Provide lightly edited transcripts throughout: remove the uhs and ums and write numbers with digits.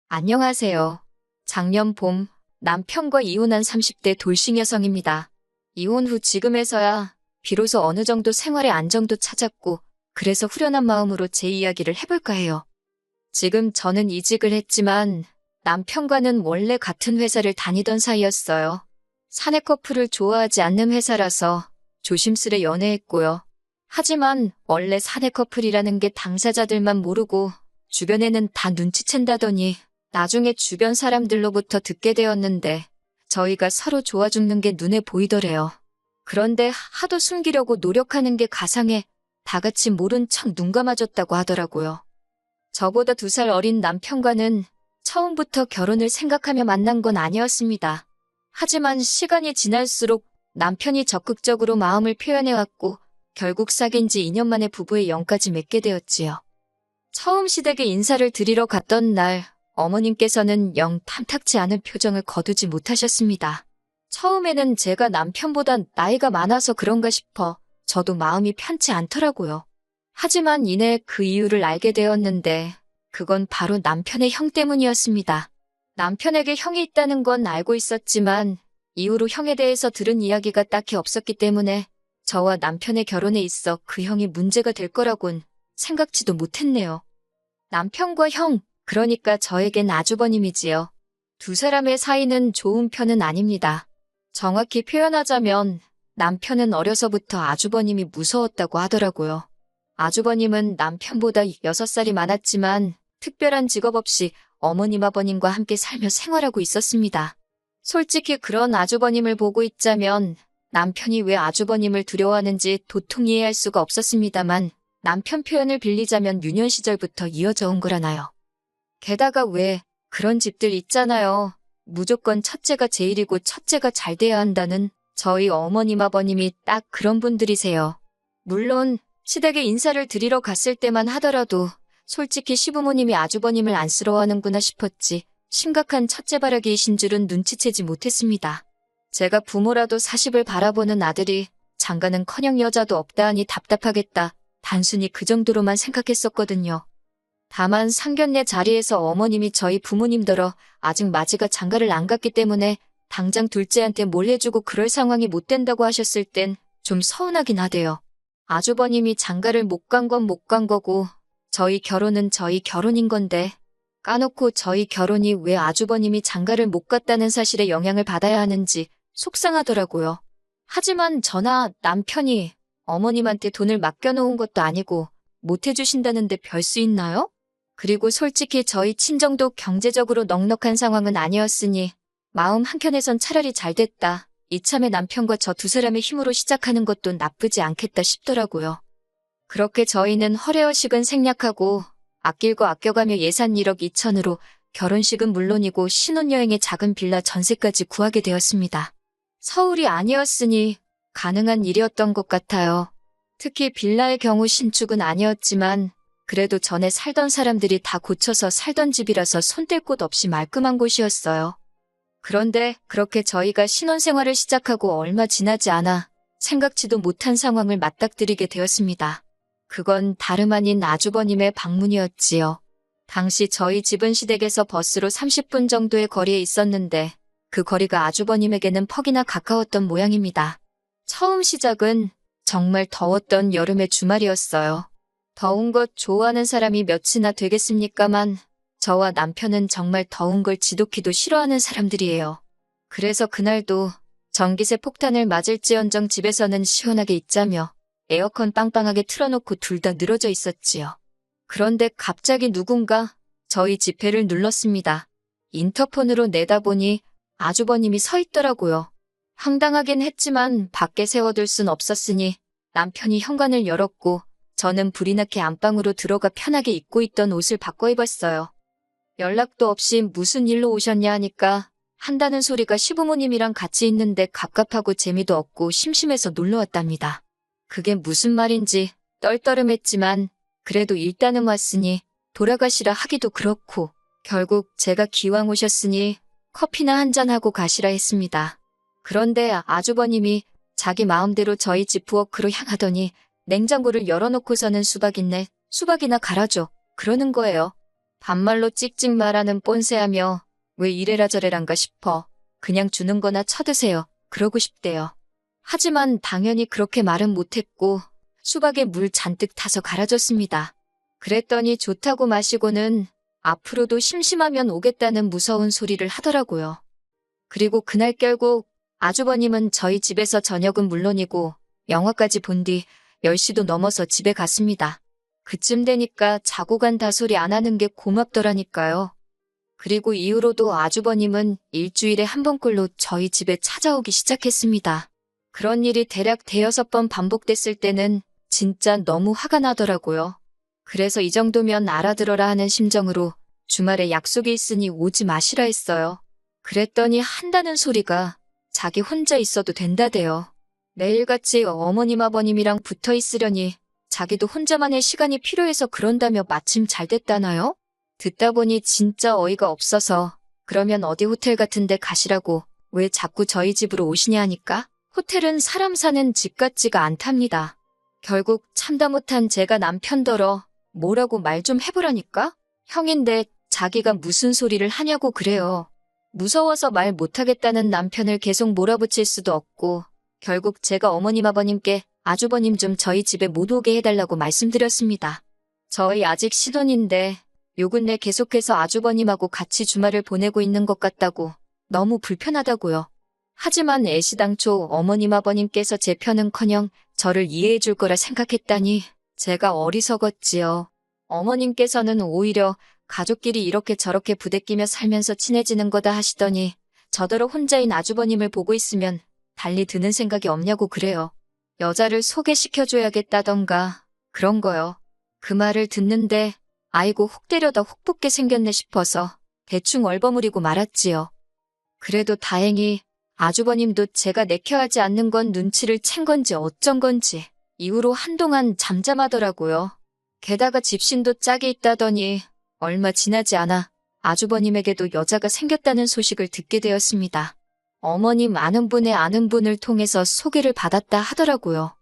안녕하세요. 작년 봄 남편과 이혼한 30대 돌싱 여성입니다. 이혼 후 지금에서야 비로소 어느 정도 생활의 안정도 찾았고 그래서 후련한 마음으로 제 이야기를 해볼까 해요. 지금 저는 이직을 했지만 남편과는 원래 같은 회사를 다니던 사이였어요. 사내 커플을 좋아하지 않는 회사라서 조심스레 연애했고요. 하지만 원래 사내 커플이라는 게 당사자들만 모르고 주변에는 다 눈치챈다더니 나중에 주변 사람들로부터 듣게 되었는데 저희가 서로 좋아 죽는 게 눈에 보이더래요. 그런데 하도 숨기려고 노력하는 게 가상해 다 같이 모른 척 눈 감아줬다고 하더라고요. 저보다 2살 어린 남편과는 처음부터 결혼을 생각하며 만난 건 아니었습니다. 하지만 시간이 지날수록 남편이 적극적으로 마음을 표현해왔고 결국 사귄 지 2년 만에 부부의 영까지 맺게 되었지요. 처음 시댁에 인사를 드리러 갔던 날 어머님께서는 영 탐탁지 않은 표정을 거두지 못하셨습니다. 처음에는 제가 남편보다 나이가 많아서 그런가 싶어 저도 마음이 편치 않더라고요. 하지만 이내 그 이유를 알게 되었는데 그건 바로 남편의 형 때문이었습니다. 남편에게 형이 있다는 건 알고 있었지만 이후로 형에 대해서 들은 이야기가 딱히 없었기 때문에 저와 남편의 결혼에 있어 그 형이 문제가 될 거라곤 생각지도 못했네요. 남편과 형, 그러니까 저에겐 아주버님이지요. 2사람의 사이는 좋은 편은 아닙니다. 정확히 표현하자면 남편은 어려서부터 아주버님이 무서웠다고 하더라고요. 아주버님은 남편보다 6살이 많았지만 특별한 직업 없이 어머님 아버님과 함께 살며 생활하고 있었습니다. 솔직히 그런 아주버님을 보고 있자면 남편이 왜 아주버님을 두려워하는지 도통 이해할 수가 없었습니다만 남편 표현을 빌리자면 유년 시절부터 이어져 온 거라나요. 게다가 왜 그런 집들 있잖아요. 무조건 첫째가 제일이고 첫째가 잘 돼야 한다는 저희 어머님 아버님이 딱 그런 분들이세요. 물론 시댁에 인사를 드리러 갔을 때만 하더라도 솔직히 시부모님이 아주버님을 안쓰러워하는구나 싶었지 심각한 첫째 바라기이신 줄은 눈치채지 못했습니다. 제가 부모라도 40을 바라보는 아들이 장가는커녕 여자도 없다 하니 답답하겠다. 단순히 그 정도로만 생각했었거든요. 다만 상견례 자리에서 어머님이 저희 부모님더러 아직 맞이가 장가를 안 갔기 때문에 당장 둘째한테 뭘 해주고 그럴 상황이 못 된다고 하셨을 땐 좀 서운하긴 하대요. 아주버님이 장가를 못 간 건 못 간 거고 저희 결혼은 저희 결혼인 건데 까놓고 저희 결혼이 왜 아주버님이 장가를 못 갔다는 사실에 영향을 받아야 하는지 속상하더라고요. 하지만 저나 남편이 어머님한테 돈을 맡겨놓은 것도 아니고 못 해주신다는데 별 수 있나요? 그리고 솔직히 저희 친정도 경제적으로 넉넉한 상황은 아니었으니 마음 한켠에선 차라리 잘 됐다. 이참에 남편과 저 2사람의 힘으로 시작하는 것도 나쁘지 않겠다 싶더라고요. 그렇게 저희는 허례허식은 생략하고 아낄 거 아껴가며 예산 1억 2천으로 결혼식은 물론이고 신혼여행의 작은 빌라 전세까지 구하게 되었습니다. 서울이 아니었으니 가능한 일이었던 것 같아요. 특히 빌라의 경우 신축은 아니었지만 그래도 전에 살던 사람들이 다 고쳐서 살던 집이라서 손뗄 곳 없이 말끔한 곳이었어요. 그런데 그렇게 저희가 신혼생활을 시작하고 얼마 지나지 않아 생각지도 못한 상황을 맞닥뜨리게 되었습니다. 그건 다름 아닌 아주버님의 방문이었지요. 당시 저희 집은 시댁에서 버스로 30분 정도의 거리에 있었는데 그 거리가 아주버님에게는 퍽이나 가까웠던 모양입니다. 처음 시작은 정말 더웠던 여름의 주말이었어요. 더운 것 좋아하는 사람이 몇이나 되겠습니까만 저와 남편은 정말 더운 걸 지독히도 싫어하는 사람들이에요. 그래서 그날도 전기세 폭탄을 맞을지언정 집에서는 시원하게 있자며 에어컨 빵빵하게 틀어놓고 둘 다 늘어져 있었지요. 그런데 갑자기 누군가 저희 지폐를 눌렀습니다. 인터폰으로 내다보니 아주버님이 서 있더라고요. 황당하긴 했지만 밖에 세워둘 순 없었으니 남편이 현관을 열었고 저는 불이 나게 안방으로 들어가 편하게 입고 있던 옷을 바꿔 입었어요. 연락도 없이 무슨 일로 오셨냐 하니까 한다는 소리가 시부모님이랑 같이 있는데 갑갑하고 재미도 없고 심심해서 놀러 왔답니다. 그게 무슨 말인지 떨떠름했지만 그래도 일단은 왔으니 돌아가시라 하기도 그렇고 결국 제가 기왕 오셨으니 커피나 한잔하고 가시라 했습니다. 그런데 아주버님이 자기 마음대로 저희 집 부엌으로 향하더니 냉장고를 열어놓고서는 수박이나 갈아줘 그러는 거예요. 반말로 찍찍 말하는 뻔세하며 왜 이래라 저래란가 싶어 그냥 주는 거나 쳐드세요. 그러고 싶대요. 하지만 당연히 그렇게 말은 못했고 수박에 물 잔뜩 타서 갈아줬습니다. 그랬더니 좋다고 마시고는 앞으로도 심심하면 오겠다는 무서운 소리를 하더라고요. 그리고 그날 결국 아주버님은 저희 집에서 저녁은 물론이고 영화까지 본 뒤 10시도 넘어서 집에 갔습니다. 그쯤 되니까 자고 간다 소리 안 하는 게 고맙더라니까요. 그리고 이후로도 아주버님은 일주일에 한 번꼴로 저희 집에 찾아오기 시작했습니다. 그런 일이 대략 대여섯 번 반복됐을 때는 진짜 너무 화가 나더라고요. 그래서 이 정도면 알아들어라 하는 심정으로 주말에 약속이 있으니 오지 마시라 했어요. 그랬더니 한다는 소리가 자기 혼자 있어도 된다대요. 매일같이 어머님 아버님이랑 붙어 있으려니 자기도 혼자만의 시간이 필요해서 그런다며 마침 잘 됐다나요? 듣다 보니 진짜 어이가 없어서 그러면 어디 호텔 같은 데 가시라고 왜 자꾸 저희 집으로 오시냐 하니까 호텔은 사람 사는 집 같지가 않답니다. 결국 참다 못한 제가 남편더러 뭐라고 말 좀 해보라니까? 형인데 자기가 무슨 소리를 하냐고 그래요. 무서워서 말 못하겠다는 남편을 계속 몰아붙일 수도 없고 결국 제가 어머님 아버님께 아주버님 좀 저희 집에 못 오게 해달라고 말씀드렸습니다. 저희 아직 신혼인데 요 근래 계속해서 아주버님하고 같이 주말을 보내고 있는 것 같다고 너무 불편하다고요. 하지만 애시당초 어머님 아버님께서 제 편은커녕 저를 이해해 줄 거라 생각했다니 제가 어리석었지요. 어머님께서는 오히려 가족끼리 이렇게 저렇게 부대끼며 살면서 친해지는 거다 하시더니 저더러 혼자인 아주버님을 보고 있으면 달리 드는 생각이 없냐고 그래요. 여자를 소개시켜줘야겠다던가 그런 거요. 그 말을 듣는데 아이고 혹 때려다 혹 붙게 생겼네 싶어서 대충 얼버무리고 말았지요. 그래도 다행히 아주버님도 제가 내켜하지 않는 건 눈치를 챈 건지 어쩐 건지 이후로 한동안 잠잠하더라고요. 게다가 집신도 짝이 있다더니 얼마 지나지 않아 아주버님에게도 여자가 생겼다는 소식을 듣게 되었습니다. 어머님 아는 분의 아는 분을 통해서 소개를 받았다 하더라고요.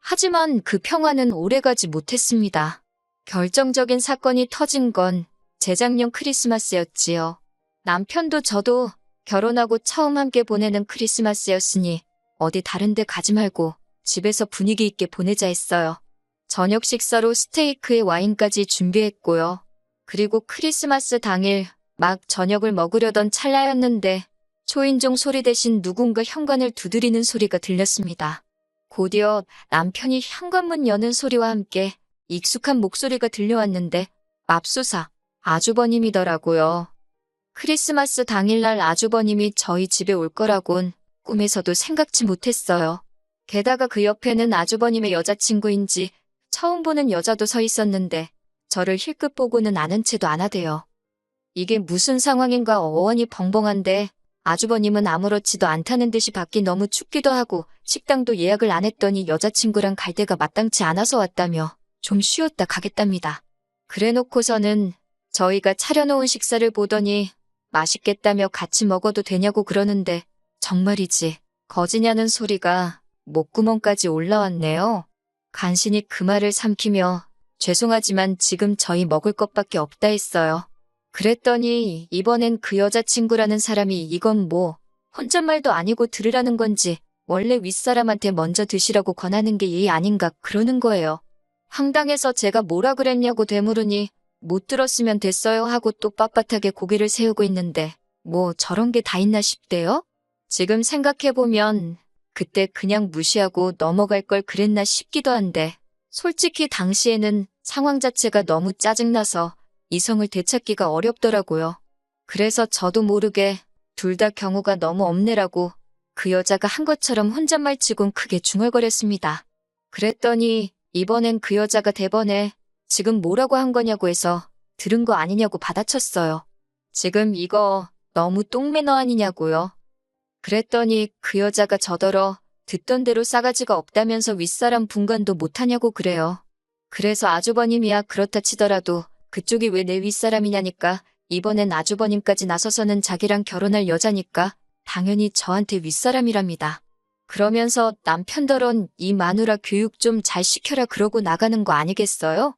하지만 그 평화는 오래가지 못했습니다. 결정적인 사건이 터진 건 재작년 크리스마스였지요. 남편도 저도 결혼하고 처음 함께 보내는 크리스마스였으니 어디 다른 데 가지 말고 집에서 분위기 있게 보내자 했어요. 저녁 식사로 스테이크에 와인까지 준비했고요. 그리고 크리스마스 당일 막 저녁을 먹으려던 찰나였는데 초인종 소리 대신 누군가 현관을 두드리는 소리가 들렸습니다. 곧이어 남편이 현관문 여는 소리와 함께 익숙한 목소리가 들려왔는데 맙소사 아주버님이더라고요. 크리스마스 당일날 아주버님이 저희 집에 올 거라곤 꿈에서도 생각지 못했어요. 게다가 그 옆에는 아주버님의 여자친구인지 처음 보는 여자도 서 있었는데 저를 힐끗 보고는 아는 체도 안 하대요. 이게 무슨 상황인가 어원이 벙벙한데 아주버님은 아무렇지도 않다는 듯이 밖이 너무 춥기도 하고 식당도 예약을 안 했더니 여자친구랑 갈 데가 마땅치 않아서 왔다며 좀 쉬었다 가겠답니다. 그래놓고서는 저희가 차려놓은 식사를 보더니 맛있겠다며 같이 먹어도 되냐고 그러는데 정말이지 거지냐는 소리가 목구멍까지 올라왔네요. 간신히 그 말을 삼키며 죄송하지만 지금 저희 먹을 것밖에 없다 했어요. 그랬더니 이번엔 그 여자친구라는 사람이 이건 뭐 혼잣말도 아니고 들으라는 건지 원래 윗사람한테 먼저 드시라고 권하는 게 예의 아닌가 그러는 거예요. 황당해서 제가 뭐라 그랬냐고 되물으니 못 들었으면 됐어요 하고 또 빳빳하게 고개를 세우고 있는데 뭐 저런 게 다 있나 싶대요? 지금 생각해보면 그때 그냥 무시하고 넘어갈 걸 그랬나 싶기도 한데 솔직히 당시에는 상황 자체가 너무 짜증나서 이성을 되찾기가 어렵더라고요. 그래서 저도 모르게 둘 다 경우가 너무 없네라고 그 여자가 한 것처럼 혼잣말 치곤 크게 중얼거렸습니다. 그랬더니 이번엔 그 여자가 대번에 지금 뭐라고 한 거냐고 해서 들은 거 아니냐고 받아쳤어요. 지금 이거 너무 똥매너 아니냐고요. 그랬더니 그 여자가 저더러 듣던 대로 싸가지가 없다면서 윗사람 분간도 못하냐고 그래요. 그래서 아주버님이야 그렇다 치더라도 그쪽이 왜 내 윗사람이냐니까 이번엔 아주버님까지 나서서는 자기랑 결혼할 여자니까 당연히 저한테 윗사람이랍니다. 그러면서 남편더런 이 마누라 교육 좀 잘 시켜라 그러고 나가는 거 아니겠어요?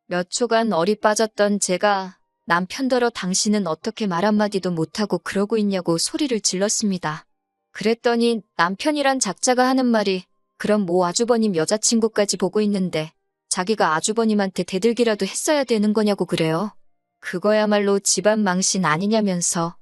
몇 초간 얼이 빠졌던 제가 남편더러 당신은 어떻게 말 한마디도 못하고 그러고 있냐고 소리를 질렀습니다. 그랬더니 남편이란 작자가 하는 말이 그럼 뭐 아주버님 여자친구까지 보고 있는데 자기가 아주버님한테 대들기라도 했어야 되는 거냐고 그래요. 그거야말로 집안 망신 아니냐면서.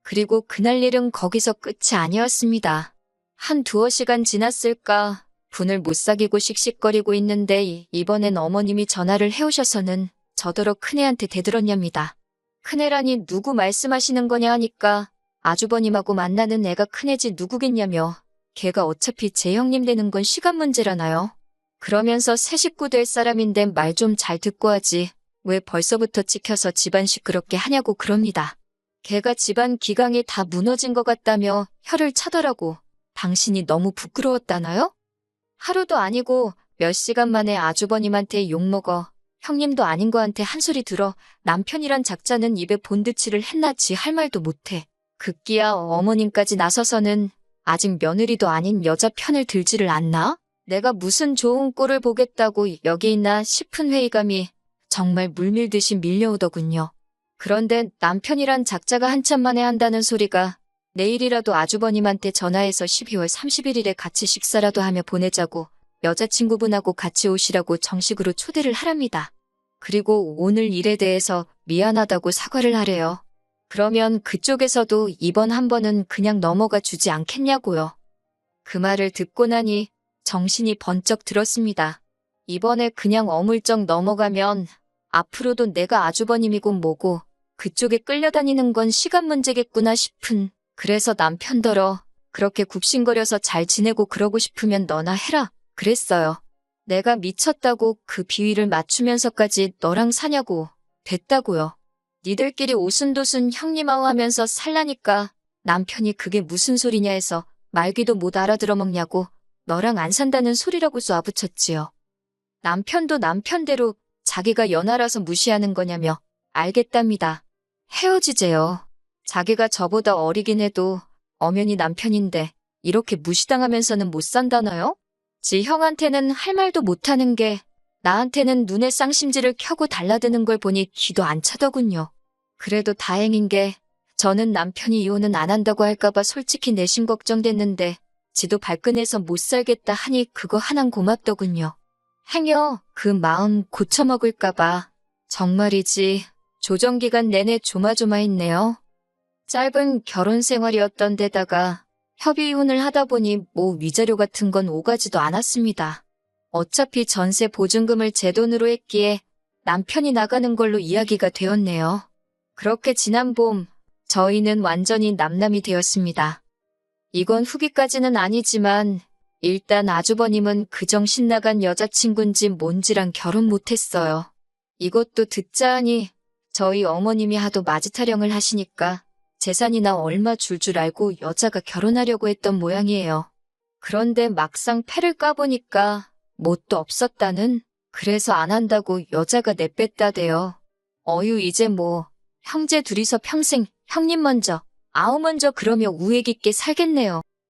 그리고 그날 일은 거기서 끝이 아니었습니다. 한 두어 시간 지났을까 분을 못 사귀고 씩씩거리고 있는데 이번엔 어머님이 전화를 해오셔서는 저더러 큰애한테 대들었냐입니다. 큰애라니 누구 말씀하시는 거냐 하니까 아주버님하고 만나는 애가 큰애지 누구겠냐며 걔가 어차피 제 형님 되는 건 시간 문제라나요. 그러면서 새 식구 될 사람인데 말 좀 잘 듣고 하지 왜 벌써부터 찍혀서 집안 시끄럽게 하냐고 그럽니다. 걔가 집안 기강이 다 무너진 것 같다며 혀를 차더라고. 당신이 너무 부끄러웠다나요? 하루도 아니고 몇 시간 만에 아주버님한테 욕먹어 형님도 아닌 거한테 한 소리 들어 남편이란 작자는 입에 본드칠을 했나지 할 말도 못해. 급기야 어머님까지 나서서는 아직 며느리도 아닌 여자 편을 들지를 않나? 내가 무슨 좋은 꼴을 보겠다고 여기 있나 싶은 회의감이 정말 물밀듯이 밀려오더군요. 그런데 남편이란 작자가 한참 만에 한다는 소리가 내일이라도 아주버님한테 전화해서 12월 31일에 같이 식사라도 하며 보내자고 여자친구분하고 같이 오시라고 정식으로 초대를 하랍니다. 그리고 오늘 일에 대해서 미안하다고 사과를 하래요. 그러면 그쪽에서도 이번 한 번은 그냥 넘어가 주지 않겠냐고요. 그 말을 듣고 나니 정신이 번쩍 들었습니다. 이번에 그냥 어물쩍 넘어가면 앞으로도 내가 아주버님이고 뭐고 그쪽에 끌려다니는 건 시간 문제겠구나 싶은. 그래서 남편더러 그렇게 굽신거려서 잘 지내고 그러고 싶으면 너나 해라 그랬어요. 내가 미쳤다고 그 비위를 맞추면서까지 너랑 사냐고. 됐다고요. 니들끼리 오순도순 형님하고 하면서 살라니까 남편이 그게 무슨 소리냐 해서 말귀도 못 알아들어 먹냐고 너랑 안 산다는 소리라고 쏴붙였지요. 남편도 남편대로 자기가 연하라서 무시하는 거냐며 알겠답니다. 헤어지재요. 자기가 저보다 어리긴 해도 엄연히 남편인데 이렇게 무시당하면서는 못 산다나요? 지 형한테는 할 말도 못하는 게 나한테는 눈에 쌍심지를 켜고 달라드는 걸 보니 귀도 안 차더군요. 그래도 다행인 게 저는 남편이 이혼은 안 한다고 할까봐 솔직히 내심 걱정됐는데 지도 발끈해서 못 살겠다 하니 그거 하나는 고맙더군요. 행여 그 마음 고쳐먹을까봐. 정말이지 조정기간 내내 조마조마했네요. 짧은 결혼 생활이었던 데다가 협의 이혼을 하다 보니 뭐 위자료 같은 건 오가지도 않았습니다. 어차피 전세 보증금을 제 돈으로 했기에 남편이 나가는 걸로 이야기가 되었네요. 그렇게 지난 봄 저희는 완전히 남남이 되었습니다. 이건 후기까지는 아니지만 일단 아주버님은 그 정신 나간 여자친구인지 뭔지랑 결혼 못했어요. 이것도 듣자 하니 저희 어머님이 하도 마지타령을 하시니까 재산이나 얼마 줄 줄 알고 여자가 결혼하려고 했던 모양이에요. 그런데 막상 패를 까보니까 뭣도 없었다는. 그래서 안 한다고 여자가 내뺐다대요. 어휴 이제 뭐 형제 둘이서 평생 형님 먼저 아우 먼저 그러며 우애 깊게 살겠네요.